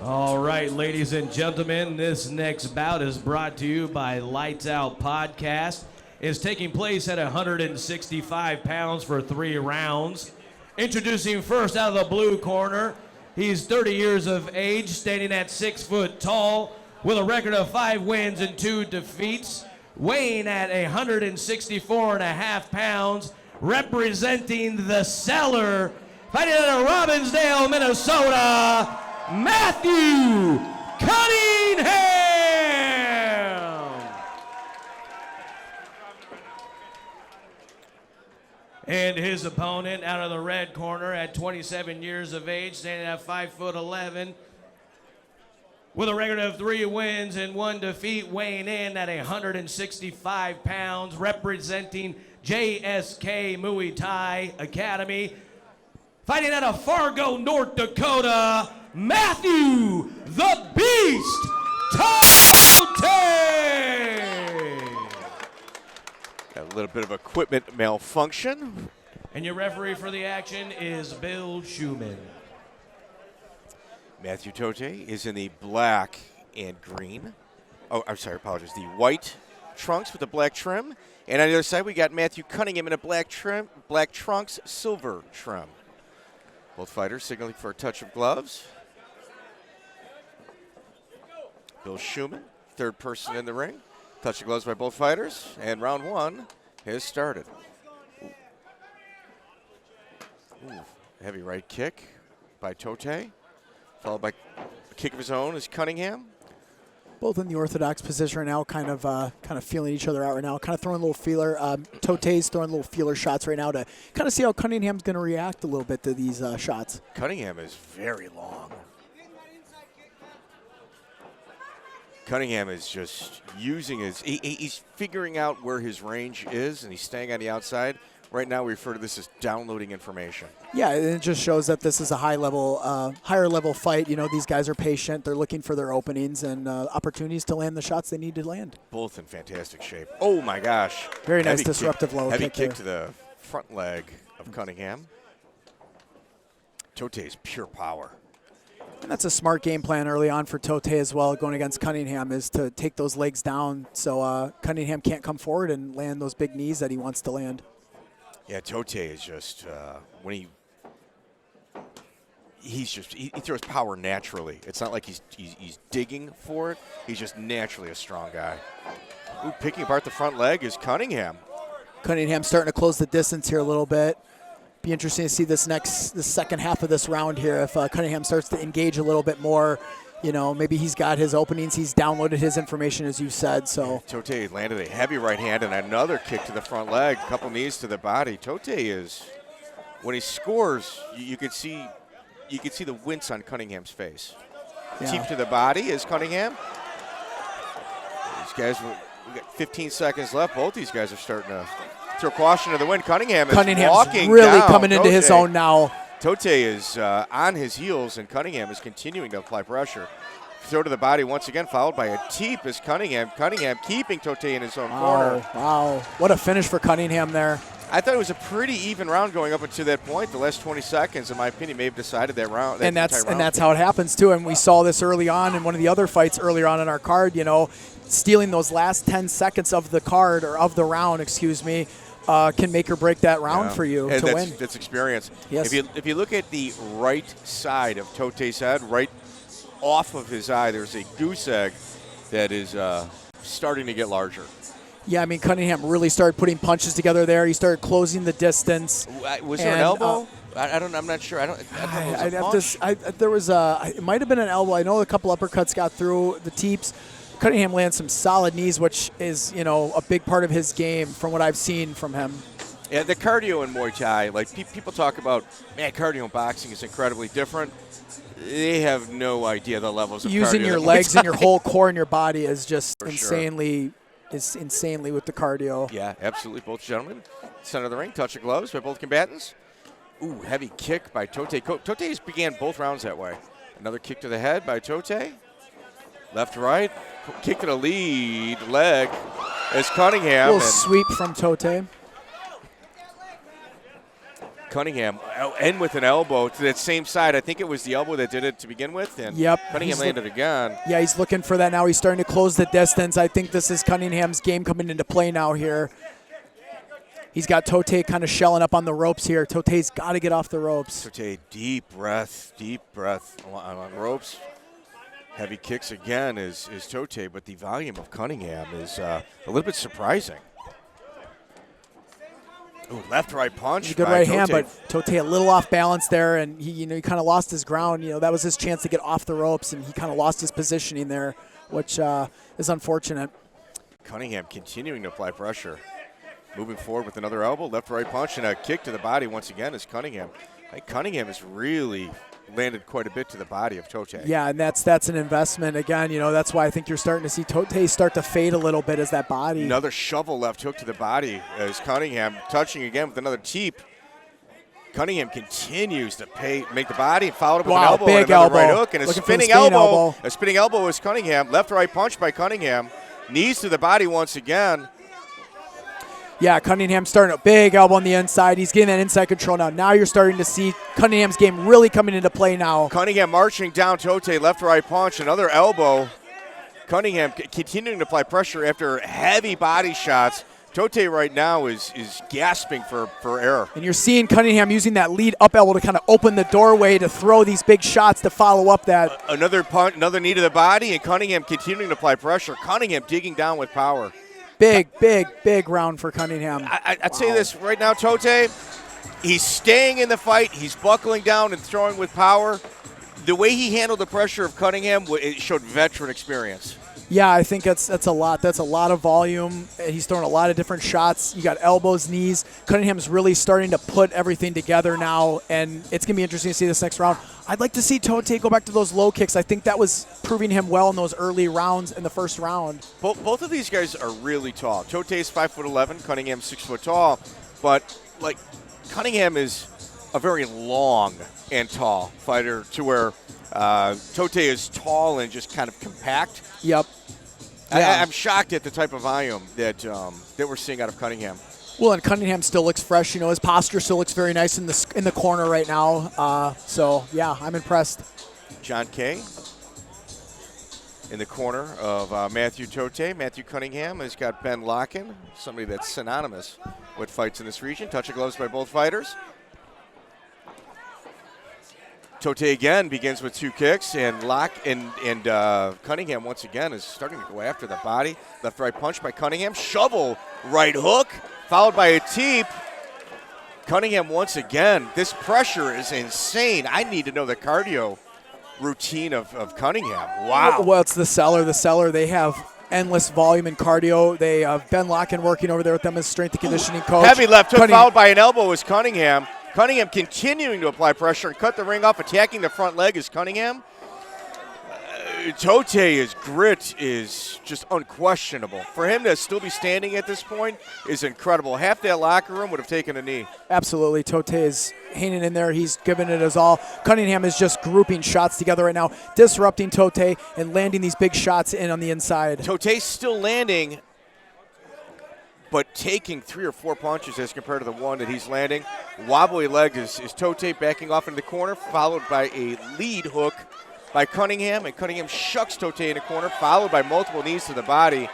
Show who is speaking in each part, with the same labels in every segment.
Speaker 1: All right, ladies and gentlemen, this next bout is brought to you by Lights Out Podcast. It's taking place at 165 pounds for 3 rounds. Introducing first out of the blue corner, he's 30 years of age, standing at 6 foot tall, with a record of 5 wins and 2 defeats, weighing at 164.5 pounds, representing the Cellar, fighting out of Robbinsdale, Minnesota, Mathew Cunningham. And his opponent out of the red corner at 27 years of age, standing at 5'11", with a record of 3 wins and 1 defeat, weighing in at 165 pounds, representing JSK Muay Thai Academy, fighting out of Fargo, North Dakota, Mathew the Beast Totay.
Speaker 2: A little bit of equipment malfunction.
Speaker 1: And your referee for the action is Bill Schumann.
Speaker 2: Mathew Totay is in the black and green. Oh, I'm sorry, apologies. The white trunks with the black trim. And on the other side, we got Mathew Cunningham in a black trim, black trunks, silver trim. Both fighters signaling for a touch of gloves. Bill Schumann, third person in the ring. Touch of gloves by both fighters. And round 1 has started. Ooh, heavy right kick by Totay, followed by a kick of his own is Cunningham.
Speaker 3: Both in the orthodox position right now, kind of feeling each other out right now, kind of throwing a little feeler. Totay's throwing little feeler shots right now to kind of see how Cunningham's going to react a little bit to these shots.
Speaker 2: Cunningham is very long. Cunningham is just using his, he's figuring out where his range is, and he's staying on the outside. Right now, we refer to this as downloading information.
Speaker 3: Yeah, and it just shows that this is a higher level fight. You know, these guys are patient. They're looking for their openings and opportunities to land the shots they need to land.
Speaker 2: Both in fantastic shape. Oh, my gosh.
Speaker 3: Very nice disruptive low kick.
Speaker 2: Heavy kick to the front leg of Cunningham. Totay's pure power.
Speaker 3: And that's a smart game plan early on for Totay as well, going against Cunningham, is to take those legs down so Cunningham can't come forward and land those big knees that he wants to land.
Speaker 2: Yeah, Totay is just, when he throws power naturally. It's not like he's digging for it. He's just naturally a strong guy. Ooh, picking apart the front leg is Cunningham.
Speaker 3: Cunningham starting to close the distance here a little bit. Be interesting to see the second half of this round here. If Cunningham starts to engage a little bit more, you know, maybe he's got his openings. He's downloaded his information, as you said. So
Speaker 2: Totay landed a heavy right hand and another kick to the front leg, a couple knees to the body. Totay is, when he scores, you could see the wince on Cunningham's face.
Speaker 3: Yeah.
Speaker 2: Teep to the body is Cunningham. These guys, we got 15 seconds left. Both these guys are starting to throw caution to the wind. Cunningham's walking
Speaker 3: really
Speaker 2: down
Speaker 3: coming into his own now.
Speaker 2: Totay is on his heels, and Cunningham is continuing to apply pressure. Throw to the body once again, followed by a teep is Cunningham. Cunningham keeping Totay in his own corner.
Speaker 3: Wow, what a finish for Cunningham there.
Speaker 2: I thought it was a pretty even round going up until that point. The last 20 seconds, in my opinion, may have decided that round.
Speaker 3: And that's how it happens too. And we saw this early on in one of the other fights earlier on in our card. You know, stealing those last 10 seconds of the card, or of the round, excuse me, can make or break that round for you to win.
Speaker 2: That's experience.
Speaker 3: Yes.
Speaker 2: If you look at the right side of Totay's head, right off of his eye, there's a goose egg that is starting to get larger.
Speaker 3: Yeah, I mean, Cunningham really started putting punches together there. He started closing the distance.
Speaker 2: Was there an elbow? I'm not sure.
Speaker 3: There was it might have been an elbow. I know a couple uppercuts got through the teeps. Cunningham lands some solid knees, which is, you know, a big part of his game from what I've seen from him.
Speaker 2: Yeah, the cardio in Muay Thai, like people talk about, man, cardio in boxing is incredibly different. They have no idea the levels of
Speaker 3: using
Speaker 2: cardio
Speaker 3: your legs and your whole core and your body is just
Speaker 2: For
Speaker 3: insanely with the cardio.
Speaker 2: Yeah, absolutely. Both gentlemen, center of the ring, touch of gloves by both combatants. Ooh, heavy kick by Totay. Totay began both rounds that way. Another kick to the head by Totay. Left, right, kick to the lead leg as Cunningham.
Speaker 3: A little sweep from Totay.
Speaker 2: Cunningham, and with an elbow to that same side. I think it was the elbow that did it to begin with, and Cunningham landed again.
Speaker 3: Yeah, he's looking for that now. He's starting to close the distance. I think this is Cunningham's game coming into play now here. He's got Totay kind of shelling up on the ropes here. Totay's got to get off the ropes.
Speaker 2: Totay, deep breath on ropes. Heavy kicks again is Totay, but the volume of Cunningham is a little bit surprising. Ooh, left-right punch.
Speaker 3: Good right hand, but Totay a little off balance there, and he kind of lost his ground. That was his chance to get off the ropes, and he kind of lost his positioning there, which is unfortunate.
Speaker 2: Cunningham continuing to apply pressure. Moving forward with another elbow, left-right punch, and a kick to the body once again is Cunningham. I think Cunningham has really landed quite a bit to the body of Totay.
Speaker 3: Yeah, and that's an investment. Again, that's why I think you're starting to see Totay start to fade a little bit as that body.
Speaker 2: Another shovel left hook to the body as Cunningham touching again with another teep. Cunningham continues to make the body, followed up with an elbow
Speaker 3: big
Speaker 2: and another
Speaker 3: elbow.
Speaker 2: right hook, and a
Speaker 3: Looking
Speaker 2: spinning elbow. A spinning elbow is Cunningham. Left-right punch by Cunningham. Knees to the body once again.
Speaker 3: Yeah, Cunningham starting a big elbow on the inside. He's getting that inside control now. Now you're starting to see Cunningham's game really coming into play now.
Speaker 2: Cunningham marching down Totay, left-right punch, another elbow. Cunningham continuing to apply pressure after heavy body shots. Totay right now is gasping for air.
Speaker 3: And you're seeing Cunningham using that lead up elbow to kind of open the doorway to throw these big shots to follow up that.
Speaker 2: Another punch, another knee to the body, and Cunningham continuing to apply pressure. Cunningham digging down with power.
Speaker 3: Big round for Cunningham.
Speaker 2: I'd say this right now, Totay, he's staying in the fight. He's buckling down and throwing with power. The way he handled the pressure of Cunningham, it showed veteran experience.
Speaker 3: Yeah, I think that's a lot. That's a lot of volume. He's throwing a lot of different shots. You got elbows, knees. Cunningham's really starting to put everything together now, and it's going to be interesting to see this next round. I'd like to see Totay go back to those low kicks. I think that was proving him well in those early rounds in the first round.
Speaker 2: Both of these guys are really tall. Totay's 5'11", Cunningham's 6 foot tall, but Cunningham is a very long and tall fighter to where Totay is tall and just kind of compact.
Speaker 3: Yep. Yeah.
Speaker 2: I'm shocked at the type of volume that we're seeing out of Cunningham.
Speaker 3: Well, and Cunningham still looks fresh. His posture still looks very nice in the corner right now. So yeah, I'm impressed.
Speaker 2: John Kay in the corner of Mathew Totay. Mathew Cunningham has got Ben Locken, somebody that's synonymous with fights in this region. Touch of gloves by both fighters. Totay again begins with 2 kicks, and Cunningham once again is starting to go after the body. Left-right punch by Cunningham. Shovel right hook, followed by a teep. Cunningham once again. This pressure is insane. I need to know the cardio routine of Cunningham. Wow.
Speaker 3: Well, it's the Cellar. The Cellar, they have endless volume and cardio. They have Ben Locken working over there with them as strength and conditioning coach.
Speaker 2: Heavy left hook followed by an elbow is Cunningham. Cunningham continuing to apply pressure and cut the ring off, attacking the front leg is Cunningham. Totay's grit is just unquestionable. For him to still be standing at this point is incredible. Half that locker room would have taken a knee.
Speaker 3: Absolutely. Totay is hanging in there. He's giving it his all. Cunningham is just grouping shots together right now, disrupting Totay and landing these big shots in on the inside.
Speaker 2: Totay's still landing, but taking 3 or 4 punches as compared to the one that he's landing. Wobbly leg is Totay backing off into the corner, followed by a lead hook by Cunningham, and Cunningham shucks Totay in the corner, followed by multiple knees to the body.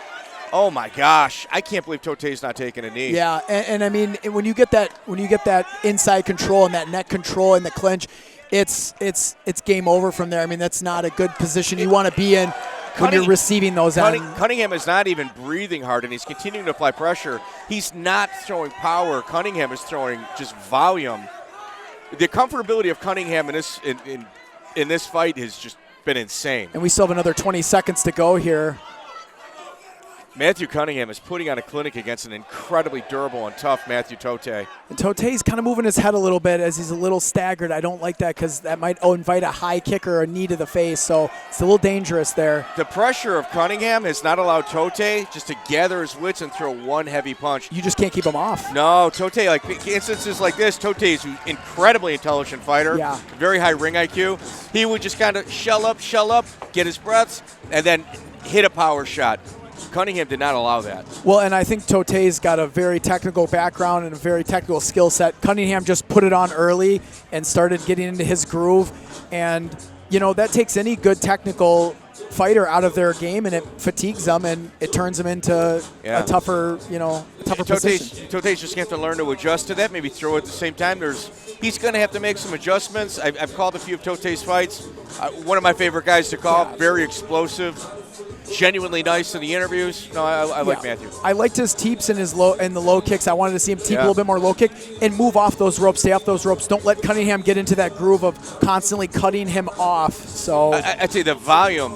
Speaker 2: Oh my gosh, I can't believe Totay's not taking a knee.
Speaker 3: Yeah, and I mean when you get that inside control and that neck control and the clinch, it's game over from there. I mean that's not a good position you want to be in when you're receiving those.
Speaker 2: Cunningham is not even breathing hard, and he's continuing to apply pressure. He's not throwing power. Cunningham is throwing just volume. The comfortability of Cunningham in this fight has just been insane.
Speaker 3: And we still have another 20 seconds to go here.
Speaker 2: Mathew Cunningham is putting on a clinic against an incredibly durable and tough Mathew Totay.
Speaker 3: And Totay's kind of moving his head a little bit as he's a little staggered. I don't like that because that might invite a high kick or a knee to the face, so it's a little dangerous there.
Speaker 2: The pressure of Cunningham has not allowed Totay just to gather his wits and throw one heavy punch.
Speaker 3: You just can't keep him off.
Speaker 2: No, Totay, like instances like this, Totay is an incredibly intelligent fighter.
Speaker 3: Yeah.
Speaker 2: Very high ring IQ. He would just kind of shell up, get his breaths, and then hit a power shot. Cunningham did not allow that.
Speaker 3: Well, and I think Totay's got a very technical background and a very technical skill set. Cunningham just put it on early and started getting into his groove. And, that takes any good technical fighter out of their game, and it fatigues them, and it turns them into a tougher, position.
Speaker 2: Totay's just going to have to learn to adjust to that, maybe throw at the same time. He's going to have to make some adjustments. I've called a few of Totay's fights. One of my favorite guys to call, very explosive, genuinely nice in the interviews. No, I like Mathew.
Speaker 3: I liked his teeps and the low kicks. I wanted to see him teep a little bit more low kick and move off those ropes, stay off those ropes. Don't let Cunningham get into that groove of constantly cutting him off. So
Speaker 2: I'd say the volume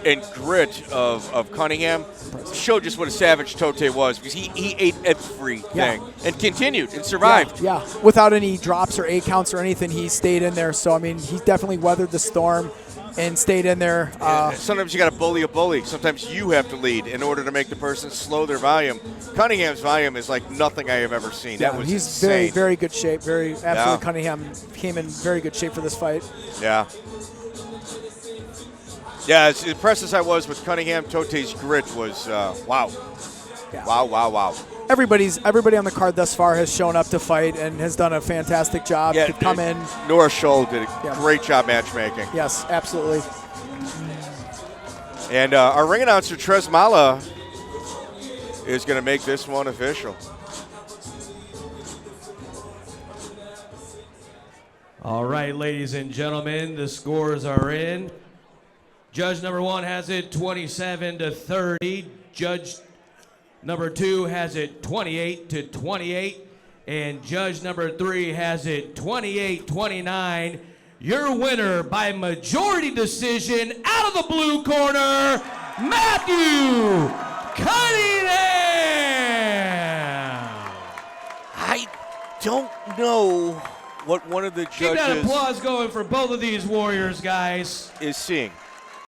Speaker 2: and grit of Cunningham showed just what a savage Totay was, because he ate everything and continued and survived.
Speaker 3: Yeah, without any drops or 8 counts or anything, he stayed in there. So, he definitely weathered the storm and stayed in there.
Speaker 2: Sometimes you got to bully a bully. Sometimes you have to lead in order to make the person slow their volume. Cunningham's volume is like nothing I have ever seen.
Speaker 3: Yeah,
Speaker 2: that was
Speaker 3: he's
Speaker 2: insane.
Speaker 3: very, very good shape. Cunningham came in very good shape for this fight.
Speaker 2: Yeah. Yeah, as impressed as I was with Cunningham, Totay's grit was wow.
Speaker 3: Yeah.
Speaker 2: Wow.
Speaker 3: Everybody on the card thus far has shown up to fight and has done a fantastic job to come in.
Speaker 2: Nora Scholl did a great job matchmaking.
Speaker 3: Yes, absolutely.
Speaker 2: And our ring announcer, Trez Mala, is going to make this one official.
Speaker 1: All right, ladies and gentlemen, the scores are in. Judge number 1 has it 27-30. Judge number 2 has it 28-28. And judge number 3 has it 28-29. Your winner by majority decision out of the blue corner, Mathew Cunningham.
Speaker 2: I don't know what one of the judges
Speaker 1: Keep that applause going for both of these warriors, guys.
Speaker 2: is seeing.